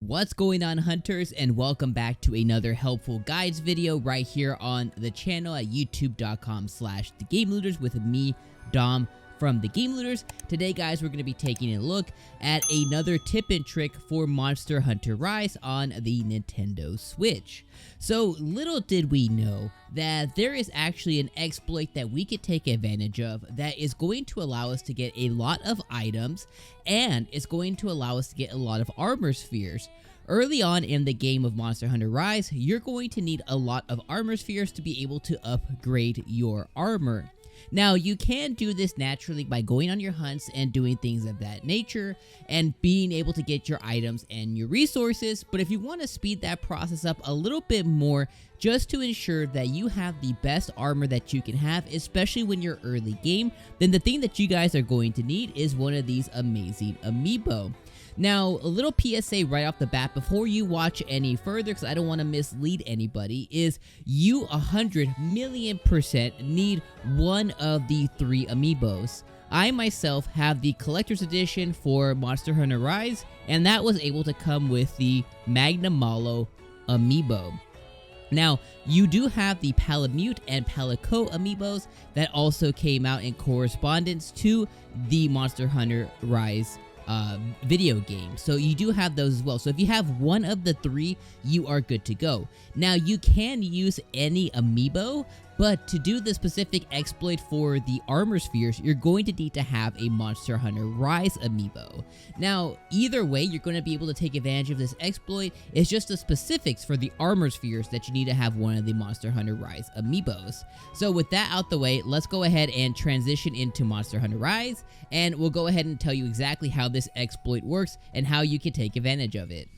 What's going on, hunters, and welcome back to another helpful guides video right here on the channel at youtube.com/thegamelooters with me, Dom, from the Game Looters. Today, guys, we're going to be taking a look at another tip and trick for Monster Hunter Rise on the Nintendo Switch. So little did we know that there is actually an exploit that we could take advantage of that is going to allow us to get a lot of items, and it's going to allow us to get a lot of armor spheres. Early on in the game of Monster Hunter Rise, you're going to need a lot of armor spheres to be able to upgrade your armor. Now, you can do this naturally by going on your hunts and doing things of that nature and being able to get your items and your resources, but if you want to speed that process up a little bit more just to ensure that you have the best armor that you can have, especially when you're early game, then the thing that you guys are going to need is one of these amazing amiibo. Now, a little PSA right off the bat before you watch any further, because I don't want to mislead anybody, is you 100,000,000% need one of the 3 amiibos. I myself have the collector's edition for Monster Hunter Rise, and that was able to come with the Magnamalo amiibo. Now, you do have the Palamute and Palico amiibos that also came out in correspondence to the Monster Hunter Rise video game. So you do have those as well. So if you have one of the 3, you are good to go. Now, you can use any amiibo, but to do the specific exploit for the armor spheres, you're going to need to have a Monster Hunter Rise amiibo. Now, either way, you're going to be able to take advantage of this exploit. It's just the specifics for the armor spheres that you need to have one of the Monster Hunter Rise amiibos. So with that out the way, let's go ahead and transition into Monster Hunter Rise, and we'll go ahead and tell you exactly how this exploit works and how you can take advantage of it.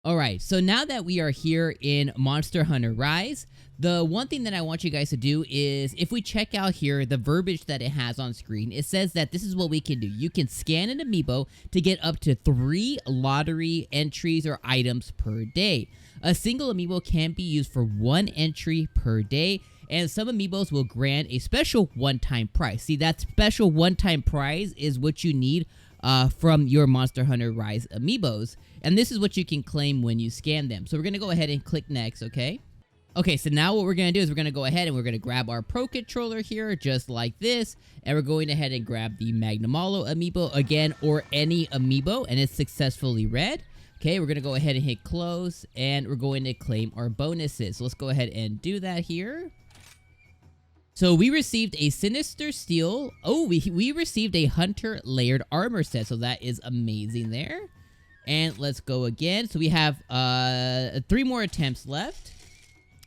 Alright, so now that we are here in Monster Hunter Rise, the one thing that I want you guys to do is, if we check out here, the verbiage that it has on screen, it says that this is what we can do. You can scan an amiibo to get up to 3 lottery entries or items per day. A single amiibo can be used for 1 entry per day, and some amiibos will grant a special one-time prize. See, that special one-time prize is what you need from your Monster Hunter Rise amiibos, and this is what you can claim when you scan them. So we're going to go ahead and click next, okay? Okay, so now what we're going to do is we're going to go ahead and we're going to grab our Pro Controller here, just like this, and we're going ahead and grab the Magnamalo amiibo again, or any amiibo, and it's successfully read. Okay, we're going to go ahead and hit close, and we're going to claim our bonuses. So let's go ahead and do that here. So we received a Sinister Steel. Oh, we received a Hunter Layered Armor set, so that is amazing there. And let's go again. So we have 3 more attempts left.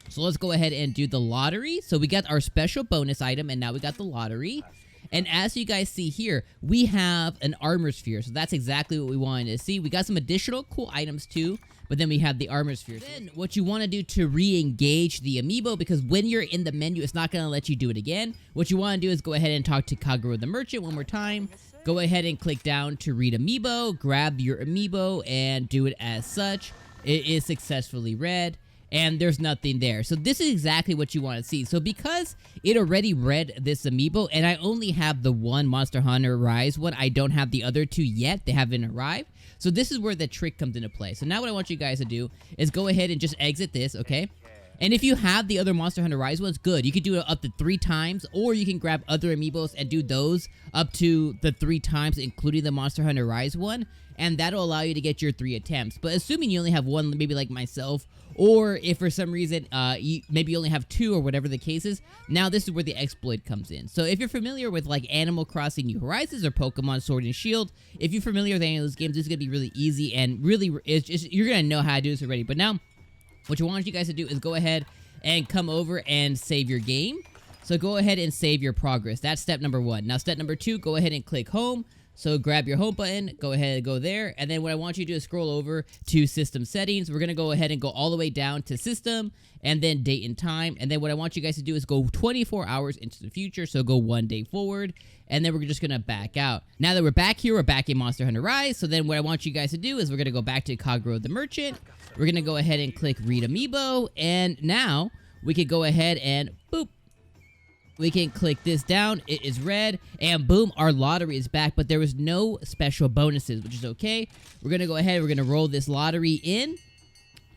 So let's go ahead and do the lottery. So we got our special bonus item, and now we got the lottery. And as you guys see here, we have an armor sphere. So that's exactly what we wanted to see. We got some additional cool items too, but then we have the armor sphere. Then what you want to do to re-engage the amiibo, because when you're in the menu, it's not going to let you do it again. What you want to do is go ahead and talk to Kagero the Merchant one more time. Go ahead and click down to read amiibo, grab your amiibo, and do it as such. It is successfully read, and there's nothing there. So this is exactly what you want to see. So because it already read this amiibo, and I only have the 1 Monster Hunter Rise one, I don't have the other 2 yet. They haven't arrived. So this is where the trick comes into play. So now what I want you guys to do is go ahead and just exit this, okay? And if you have the other Monster Hunter Rise ones, good. You can do it up to 3 times, or you can grab other amiibos and do those up to the 3 times, including the Monster Hunter Rise one, and that'll allow you to get your 3 attempts. But assuming you only have 1, maybe like myself, or if for some reason maybe you only have 2 or whatever the case is, now this is where the exploit comes in. So if you're familiar with like Animal Crossing New Horizons or Pokemon Sword and Shield, if you're familiar with any of those games, this is going to be really easy, and really you're going to know how to do this already. But now, what you want you guys to do is go ahead and come over and save your game. So go ahead and save your progress. That's step number 1. Now step number 2, go ahead and click home. So grab your home button, go ahead and go there, and then what I want you to do is scroll over to system settings. We're going to go ahead and go all the way down to system, and then date and time, and then what I want you guys to do is go 24 hours into the future, so go 1 day forward, and then we're just going to back out. Now that we're back here, we're back in Monster Hunter Rise, so then what I want you guys to do is we're going to go back to Kagero the Merchant. We're going to go ahead and click Read Amiibo, and now we could go ahead and boop. We can click this down. It is red. And boom, our lottery is back. But there was no special bonuses, which is okay. We're going to go ahead. We're going to roll this lottery in.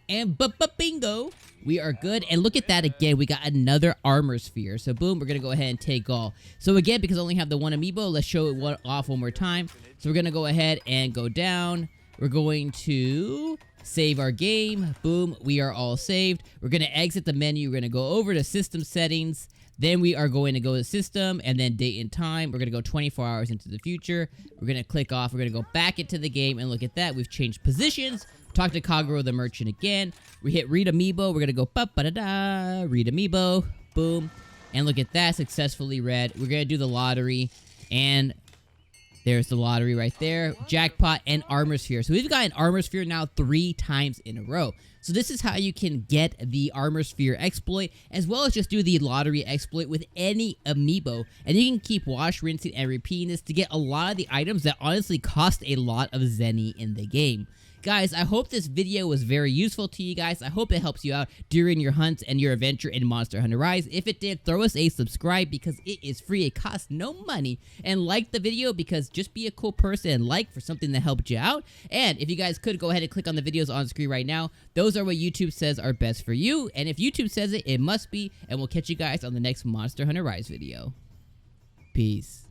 And bingo. We are good. And look at that again. We got another armor sphere. So boom, we're going to go ahead and take all. So again, because I only have the one amiibo, let's show it off one more time. So we're going to go ahead and go down. We're going to save our game. Boom, we are all saved. We're going to exit the menu. We're going to go over to system settings. Then we are going to go to system and then date and time. We're going to go 24 hours into the future. We're going to click off. We're going to go back into the game and look at that. We've changed positions. Talk to Kagero the merchant again. We hit read amiibo. We're going to go ba-da-da, read amiibo. Boom. And look at that. Successfully read. We're going to do the lottery. And there's the lottery right there. Jackpot and armor sphere. So we've got an armor sphere now 3 times in a row. So this is how you can get the armor sphere exploit, as well as just do the lottery exploit with any amiibo. And you can keep wash, rinsing, and repeating this to get a lot of the items that honestly cost a lot of ZENI in the game. Guys, I hope this video was very useful to you guys. I hope it helps you out during your hunts and your adventure in Monster Hunter Rise. If it did, throw us a subscribe because it is free. It costs no money. And like the video because just be a cool person and like for something that helped you out. And if you guys could, go ahead and click on the videos on screen right now. Those are what YouTube says are best for you. And if YouTube says it, it must be. And we'll catch you guys on the next Monster Hunter Rise video. Peace.